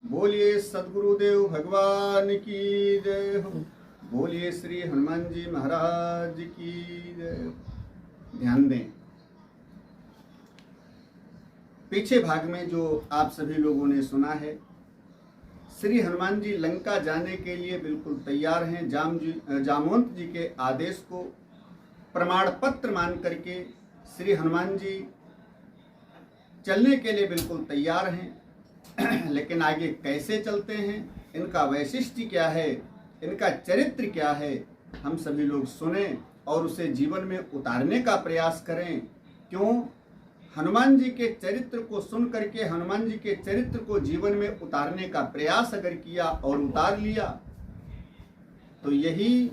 बोलिए सदगुरुदेव भगवान की जय हो। बोलिए श्री हनुमान जी महाराज की जय हो। ध्यान दें, पीछे भाग में जो आप सभी लोगों ने सुना है, श्री हनुमान जी लंका जाने के लिए बिल्कुल तैयार हैं। जामवंत जी के आदेश को प्रमाण पत्र मान करके श्री हनुमान जी चलने के लिए बिल्कुल तैयार हैं। लेकिन आगे कैसे चलते हैं, इनका वैशिष्ट्य क्या है, इनका चरित्र क्या है, हम सभी लोग सुने और उसे जीवन में उतारने का प्रयास करें। क्यों? हनुमान जी के चरित्र को सुन करके, हनुमान जी के चरित्र को जीवन में उतारने का प्रयास अगर किया और उतार लिया तो यही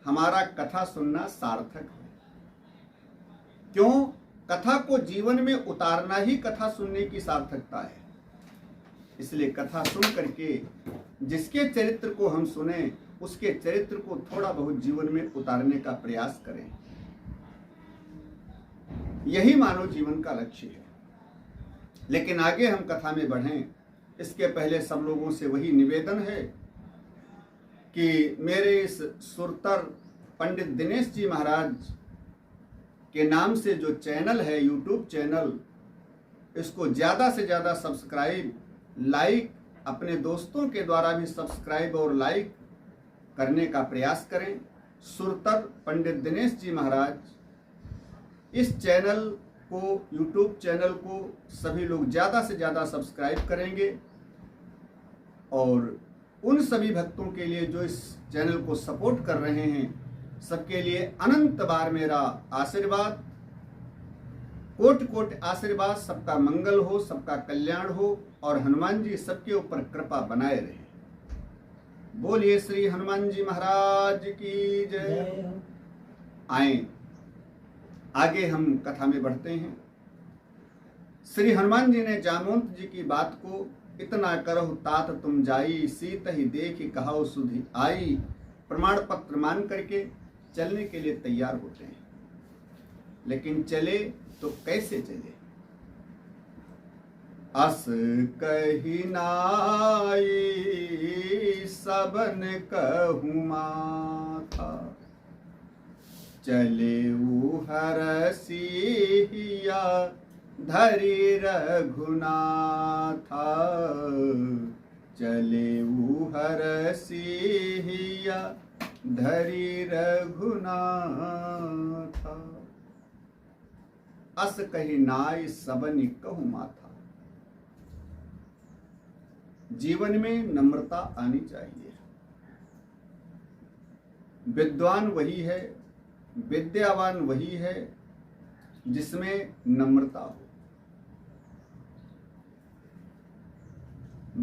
हमारा कथा सुनना सार्थक है। क्यों? कथा को जीवन में उतारना ही कथा सुनने की सार्थकता है। इसलिए कथा सुन करके जिसके चरित्र को हम सुने, उसके चरित्र को थोड़ा बहुत जीवन में उतारने का प्रयास करें। यही मानव जीवन का लक्ष्य है। लेकिन आगे हम कथा में बढ़ें, इसके पहले सब लोगों से वही निवेदन है कि मेरे इस सुरतर पंडित दिनेश जी महाराज के नाम से जो चैनल है, यूट्यूब चैनल, इसको ज़्यादा से ज़्यादा सब्सक्राइब, लाइक, अपने दोस्तों के द्वारा भी सब्सक्राइब और लाइक करने का प्रयास करें। सुरतर पंडित दिनेश जी महाराज, इस चैनल को, यूट्यूब चैनल को सभी लोग ज़्यादा से ज़्यादा सब्सक्राइब करेंगे और उन सभी भक्तों के लिए जो इस चैनल को सपोर्ट कर रहे हैं, सबके लिए अनंत बार मेरा आशीर्वाद, कोटि कोटि आशीर्वाद। सबका मंगल हो, सबका कल्याण हो और हनुमान जी सबके ऊपर कृपा बनाए रहे। बोलिए श्री हनुमान जी महाराज की जय। आए आगे हम कथा में बढ़ते हैं। श्री हनुमान जी ने जामवंत जी की बात को, इतना करहु तात तुम जाई, सीत ही देखी कहाउ सुधि आई, प्रमाण पत्र मान करके चलने के लिए तैयार होते हैं। लेकिन चले तो कैसे चले? अस कही नाई सबन कहूँ माथा, चले हरसिया धरि रघुनाथा, चले हरसिया धरि रघुनाथा। अस कही नाई सबनि कहु माथा। जीवन में नम्रता आनी चाहिए। विद्वान वही है, विद्यावान वही है जिसमें नम्रता हो।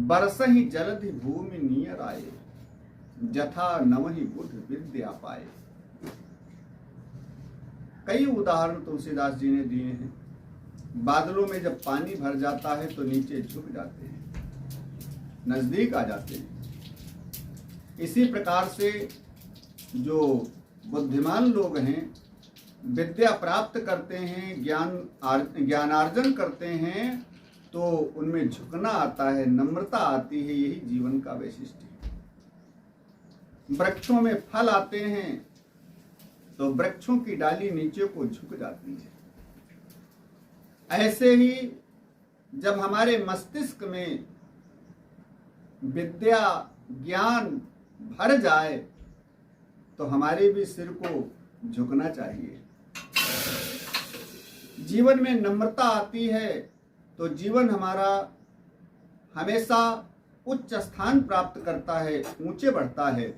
बरसहि जलधि भूमि नियर आए, जथा नवहि बुध विद्या पाए। कई उदाहरण तुलसीदास जी ने दिए हैं। बादलों में जब पानी भर जाता है तो नीचे झुक जाते हैं, नजदीक आ जाते हैं। इसी प्रकार से जो बुद्धिमान लोग हैं, विद्या प्राप्त करते हैं, ज्ञानार्जन करते हैं, तो उनमें झुकना आता है, नम्रता आती है। यही जीवन का वैशिष्ट्य है। वृक्षों में फल आते हैं तो वृक्षों की डाली नीचे को झुक जाती है। ऐसे ही जब हमारे मस्तिष्क में विद्या, ज्ञान भर जाए तो हमारे भी सिर को झुकना चाहिए। जीवन में नम्रता आती है तो जीवन हमारा हमेशा उच्च स्थान प्राप्त करता है, ऊंचे बढ़ता है।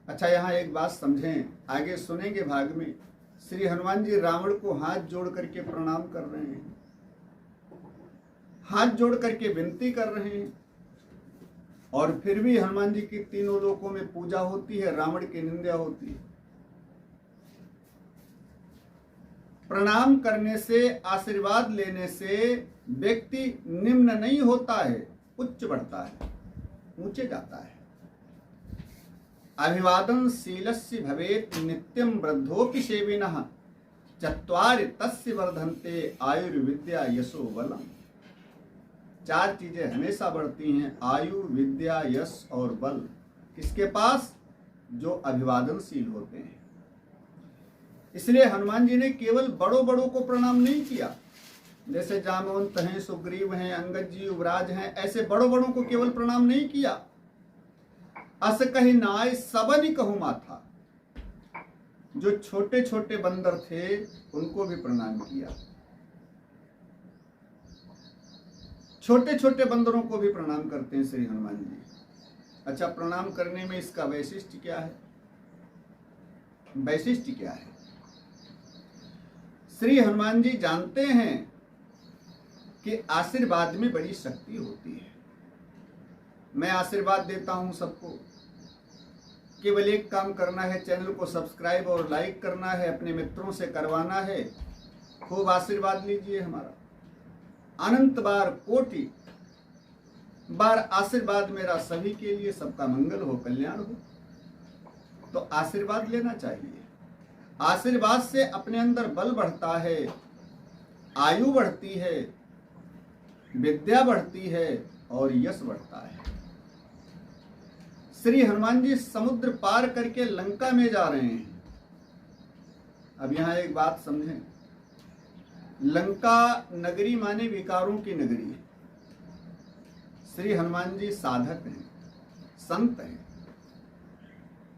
अच्छा, यहाँ एक बात समझें, आगे सुनेंगे भाग में। श्री हनुमान जी रावण को हाथ जोड़ करके प्रणाम कर रहे हैं, हाथ जोड़ करके विनती कर रहे हैं, और फिर भी हनुमान जी की तीनों लोकों में पूजा होती है, रावण की निंदा होती है। प्रणाम करने से, आशीर्वाद लेने से व्यक्ति निम्न नहीं होता है, उच्च बढ़ता है, ऊंचे जाता है। अभिवादन शीलस्य भवेत् नित्यं वृद्धोपि सेविनः, चत्वारि तस्य वर्धन्ते आयुर्विद्या यशो बलम्। चार चीजें हमेशा बढ़ती हैं, आयु, विद्या, यश और बल। किसके पास? जो अभिवादनशील होते हैं। इसलिए हनुमान जी ने केवल बड़ों बड़ों को प्रणाम नहीं किया, जैसे जामवंत हैं, सुग्रीव हैं, अंगद जी, युवराज हैं, ऐसे बड़ों बड़ों को केवल प्रणाम नहीं किया। अस कहि नाय सबनि कहु माथा, जो छोटे छोटे बंदर थे उनको भी प्रणाम किया। छोटे छोटे बंदरों को भी प्रणाम करते हैं श्री हनुमान जी। अच्छा, प्रणाम करने में इसका वैशिष्ट्य क्या है? वैशिष्ट्य क्या है? श्री हनुमान जी जानते हैं कि आशीर्वाद में बड़ी शक्ति होती है। मैं आशीर्वाद देता हूं सबको, केवल एक काम करना है, चैनल को सब्सक्राइब और लाइक करना है, अपने मित्रों से करवाना है। खूब आशीर्वाद लीजिए हमारा। अनंत बार, कोटि बार आशीर्वाद मेरा सभी के लिए, सबका मंगल हो, कल्याण हो। तो आशीर्वाद लेना चाहिए। आशीर्वाद से अपने अंदर बल बढ़ता है, आयु बढ़ती है, विद्या बढ़ती है और यश बढ़ता है। श्री हनुमान जी समुद्र पार करके लंका में जा रहे हैं। अब यहां एक बात समझें, लंका नगरी माने विकारों की नगरी है। श्री हनुमान जी साधक हैं, संत हैं।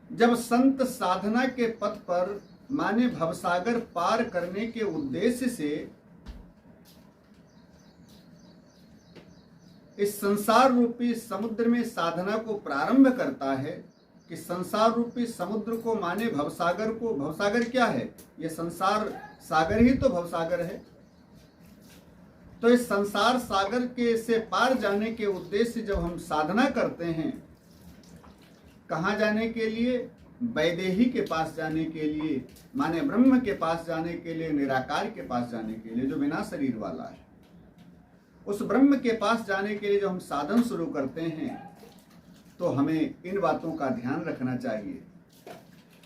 जब संत साधना के पथ पर माने भवसागर पार करने के उद्देश्य से इस संसार रूपी समुद्र में साधना को प्रारंभ करता है, कि संसार रूपी समुद्र को माने भवसागर को, भवसागर क्या है? ये संसार सागर ही तो भवसागर है। तो इस संसार सागर के से पार जाने के उद्देश्य जब हम साधना करते हैं, कहाँ जाने के लिए? वैदेही के पास जाने के लिए, माने ब्रह्म के पास जाने के लिए, निराकार के पास जाने के लिए, जो बिना शरीर वाला है। उस ब्रह्म के पास जाने के लिए जो हम साधन शुरू करते हैं, तो हमें इन बातों का ध्यान रखना चाहिए।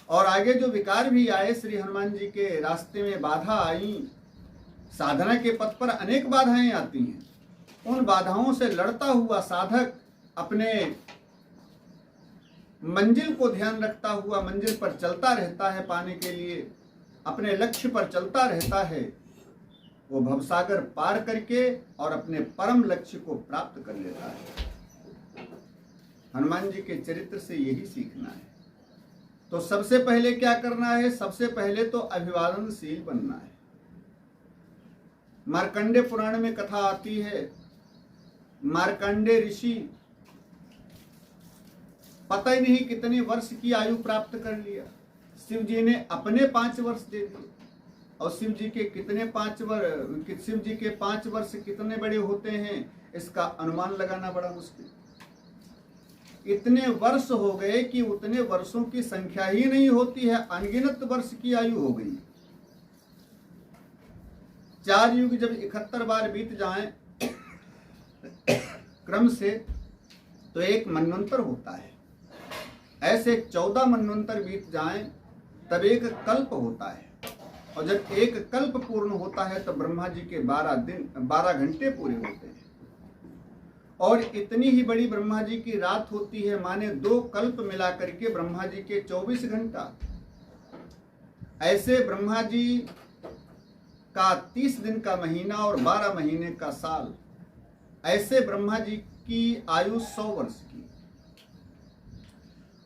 और आगे जो विकार भी आए, श्री हनुमान जी के रास्ते में बाधा आई, साधना के पथ पर अनेक बाधाएं आती हैं। उन बाधाओं से लड़ता हुआ साधक अपने मंजिल को ध्यान रखता हुआ मंजिल पर चलता रहता है, पाने के लिए अपने लक्ष्य पर चलता रहता है। वो भवसागर पार करके और अपने परम लक्ष्य को प्राप्त कर लेता है। हनुमान जी के चरित्र से यही सीखना है। तो सबसे पहले क्या करना है? सबसे पहले तो अभिवादनशील बनना है। मार्कंडे पुराण में कथा आती है, मार्कंडे ऋषि पता ही नहीं कितने वर्ष की आयु प्राप्त कर लिया। शिव जी ने अपने 5 वर्ष दे दिए, और शिव जी के 5 वर्ष कितने बड़े होते हैं, इसका अनुमान लगाना बड़ा मुश्किल। इतने वर्ष हो गए कि उतने वर्षों की संख्या ही नहीं होती है, अनगिनत वर्ष की आयु हो गई। 4 युग जब 71 बार बीत जाएं क्रम से, तो एक मनवंतर होता है। ऐसे 14 मनवंतर बीत जाएं तब एक कल्प होता है, और जब एक कल्प पूर्ण होता है तो ब्रह्मा जी के 12 घंटे पूरे होते हैं। और इतनी ही बड़ी ब्रह्मा जी की रात होती है, माने 2 कल्प मिला करके ब्रह्मा जी के 24 घंटा। ऐसे ब्रह्मा जी का 30 दिन का महीना और 12 महीने का साल। ऐसे ब्रह्मा जी की आयु 100 वर्ष की।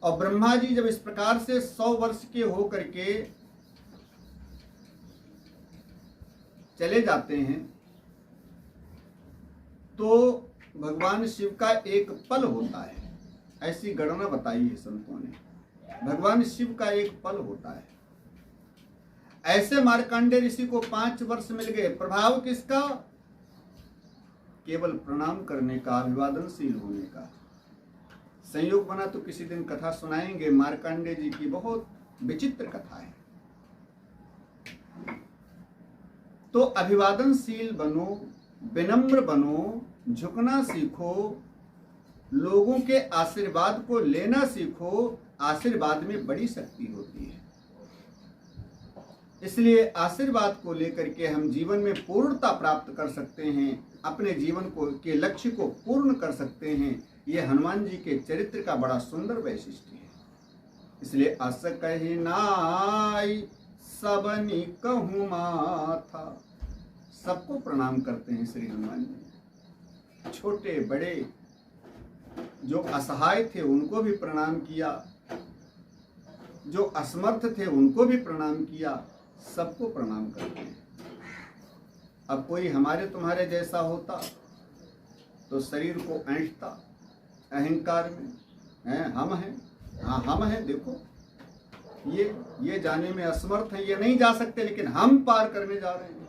और ब्रह्मा जी जब इस प्रकार से 100 वर्ष के हो करके चले जाते हैं, तो भगवान शिव का एक पल होता है। ऐसी गणना बताई है संतों ने, भगवान शिव का एक पल होता है। ऐसे मार्कंडे ऋषि को 5 वर्ष मिल गए। प्रभाव किसका? केवल प्रणाम करने का, अभिवादनशील होने का। संयोग बना तो किसी दिन कथा सुनाएंगे मार्कंडे जी की, बहुत विचित्र कथा है। तो अभिवादनशील बनो, विनम्र बनो, झुकना सीखो, लोगों के आशीर्वाद को लेना सीखो। आशीर्वाद में बड़ी शक्ति होती है। इसलिए आशीर्वाद को लेकर के हम जीवन में पूर्णता प्राप्त कर सकते हैं, अपने जीवन को के लक्ष्य को पूर्ण कर सकते हैं। ये हनुमान जी के चरित्र का बड़ा सुंदर वैशिष्ट्य है। इसलिए अस कहि नाई सबनी कहूँ माथा, सबको प्रणाम करते हैं श्री हनुमान जी। छोटे बड़े जो असहाय थे उनको भी प्रणाम किया, जो असमर्थ थे उनको भी प्रणाम किया, सबको प्रणाम करते हैं। अब कोई हमारे तुम्हारे जैसा होता तो शरीर को ऐंठता अहंकार में, हम हैं, हाँ हम हैं, देखो ये जाने में असमर्थ हैं, ये नहीं जा सकते, लेकिन हम पार करने जा रहे हैं,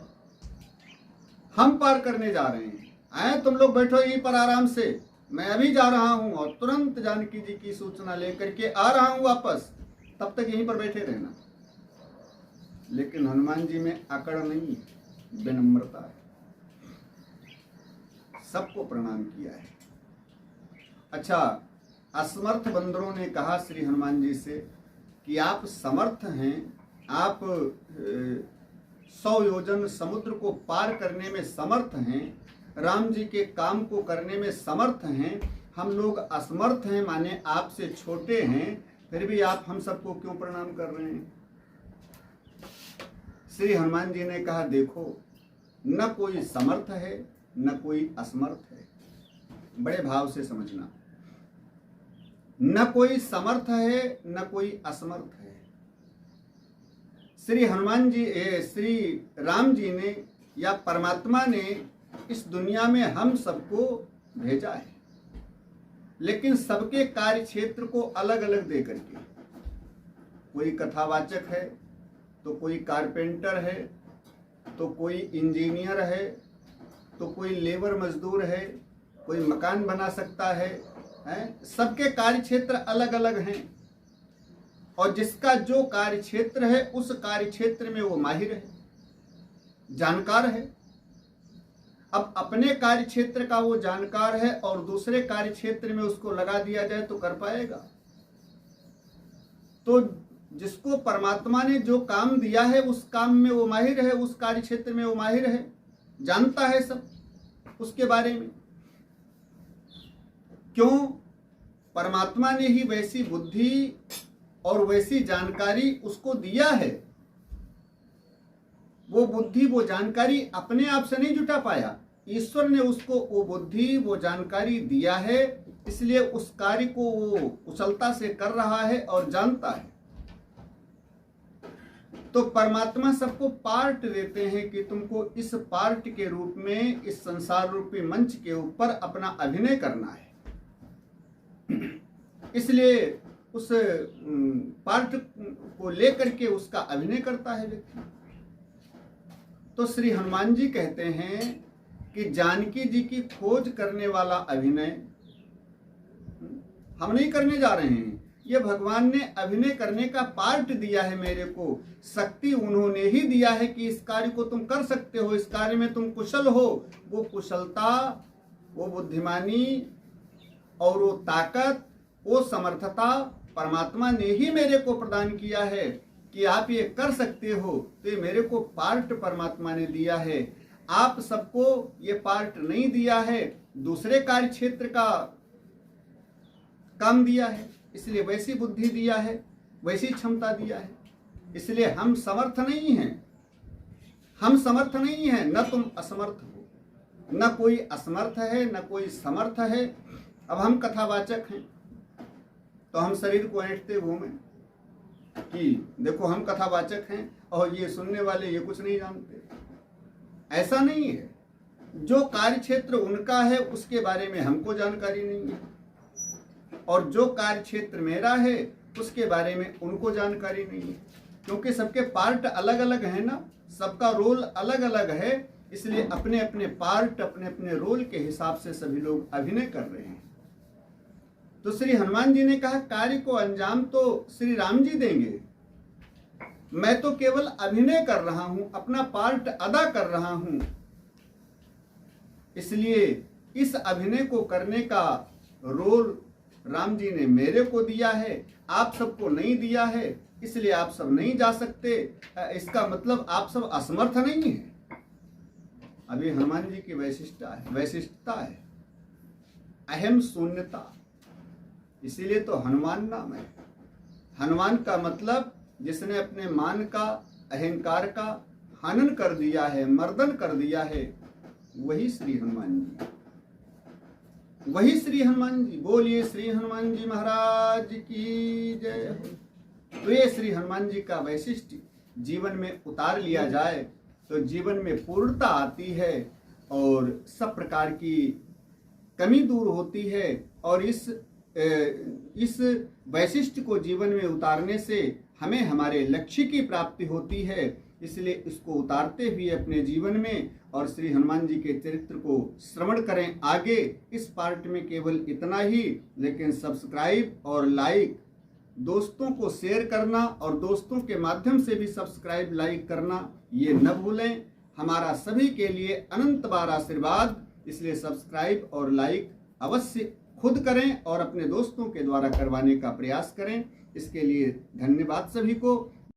हम पार करने जा रहे हैं। तुम लोग बैठो यहीं पर आराम से, मैं अभी जा रहा हूं और तुरंत जानकी जी की सूचना लेकर के आ रहा हूं वापस, तब तक यहीं पर बैठे रहना। लेकिन हनुमान जी में अकड़ नहीं है, विनम्रता है, सबको प्रणाम किया है। अच्छा, असमर्थ बंदरों ने कहा श्री हनुमान जी से कि आप समर्थ हैं, आप 100 योजन समुद्र को पार करने में समर्थ हैं, राम जी के काम को करने में समर्थ हैं, हम लोग असमर्थ हैं, माने आपसे छोटे हैं, फिर भी आप हम सबको क्यों प्रणाम कर रहे हैं? श्री हनुमान जी ने कहा, देखो न कोई समर्थ है न कोई असमर्थ है, बड़े भाव से समझना, न कोई समर्थ है न कोई असमर्थ है। श्री हनुमान जी श्री राम जी ने या परमात्मा ने इस दुनिया में हम सबको भेजा है, लेकिन सबके कार्य क्षेत्र को अलग अलग दे करके। कोई कथावाचक है तो कोई कारपेंटर है, तो कोई इंजीनियर है, तो कोई लेबर मजदूर है, कोई मकान बना सकता है, सबके कार्य क्षेत्र अलग अलग हैं, और जिसका जो कार्य क्षेत्र है उस कार्य क्षेत्र में वो माहिर है, जानकार है। अब अपने कार्य क्षेत्र का वो जानकार है और दूसरे कार्य क्षेत्र में उसको लगा दिया जाए तो कर पाएगा? तो जिसको परमात्मा ने जो काम दिया है उस काम में वो माहिर है, उस कार्य क्षेत्र में वो माहिर है, जानता है सब उसके बारे में। क्यों? परमात्मा ने ही वैसी बुद्धि और वैसी जानकारी उसको दिया है। वो बुद्धि वो जानकारी अपने आप से नहीं जुटा पाया, ईश्वर ने उसको वो बुद्धि वो जानकारी दिया है, इसलिए उस कार्य को वो कुशलता से कर रहा है और जानता है। तो परमात्मा सबको पार्ट देते हैं कि तुमको इस पार्ट के रूप में इस संसार रूपी मंच के ऊपर अपना अभिनय करना है, इसलिए उस पार्ट को लेकर के उसका अभिनय करता है व्यक्ति। तो श्री हनुमान जी कहते हैं कि जानकी जी की खोज करने वाला अभिनय हम नहीं करने जा रहे हैं, ये भगवान ने अभिनय करने का पार्ट दिया है मेरे को, शक्ति उन्होंने ही दिया है कि इस कार्य को तुम कर सकते हो, इस कार्य में तुम कुशल हो। वो कुशलता, वो बुद्धिमानी और वो ताकत, वो समर्थता परमात्मा ने ही मेरे को प्रदान किया है कि आप ये कर सकते हो। तो ये मेरे को पार्ट परमात्मा ने दिया है, आप सबको ये पार्ट नहीं दिया है, दूसरे कार्य क्षेत्र का काम दिया है, इसलिए वैसी बुद्धि दिया है, वैसी क्षमता दिया है। इसलिए हम समर्थ नहीं हैं, हम समर्थ नहीं हैं, न तुम असमर्थ हो, न कोई असमर्थ है न कोई समर्थ है। अब हम कथावाचक हैं तो हम शरीर को ऐंठते घूमें कि देखो हम कथावाचक हैं और ये सुनने वाले ये कुछ नहीं जानते, ऐसा नहीं है। जो कार्य क्षेत्र उनका है उसके बारे में हमको जानकारी नहीं है, और जो कार्य क्षेत्र मेरा है उसके बारे में उनको जानकारी नहीं है, क्योंकि सबके पार्ट अलग अलग है ना, सबका रोल अलग अलग है, इसलिए अपने अपने पार्ट अपने अपने रोल के हिसाब से सभी लोग अभिनय कर रहे हैं। तो श्री हनुमान जी ने कहा कार्य को अंजाम तो श्री राम जी देंगे, मैं तो केवल अभिनय कर रहा हूं, अपना पार्ट अदा कर रहा हूं। इसलिए इस अभिनय को करने का रोल राम जी ने मेरे को दिया है, आप सबको नहीं दिया है, इसलिए आप सब नहीं जा सकते, इसका मतलब आप सब असमर्थ नहीं है। अभी हनुमान जी की वैशिष्टता है अहम शून्यता, इसीलिए तो हनुमान नाम है। हनुमान का मतलब जिसने अपने मान का, अहंकार का हनन कर दिया है, मर्दन कर दिया है, वही श्री हनुमान जी, वही श्री हनुमान जी। बोलिए श्री हनुमान जी महाराज की जय हो। तो ये श्री हनुमान जी का वैशिष्ट्य जीवन में उतार लिया जाए तो जीवन में पूर्णता आती है और सब प्रकार की कमी दूर होती है। और इस वैशिष्ट्य को जीवन में उतारने से हमें हमारे लक्ष्य की प्राप्ति होती है। इसलिए इसको उतारते हुए अपने जीवन में और श्री हनुमान जी के चरित्र को श्रवण करें। आगे इस पार्ट में केवल इतना ही, लेकिन सब्सक्राइब और लाइक, दोस्तों को शेयर करना और दोस्तों के माध्यम से भी सब्सक्राइब लाइक करना ये न भूलें। हमारा सभी के लिए अनंत बार आशीर्वाद। इसलिए सब्सक्राइब और लाइक अवश्य खुद करें और अपने दोस्तों के द्वारा करवाने का प्रयास करें। इसके लिए धन्यवाद सभी को।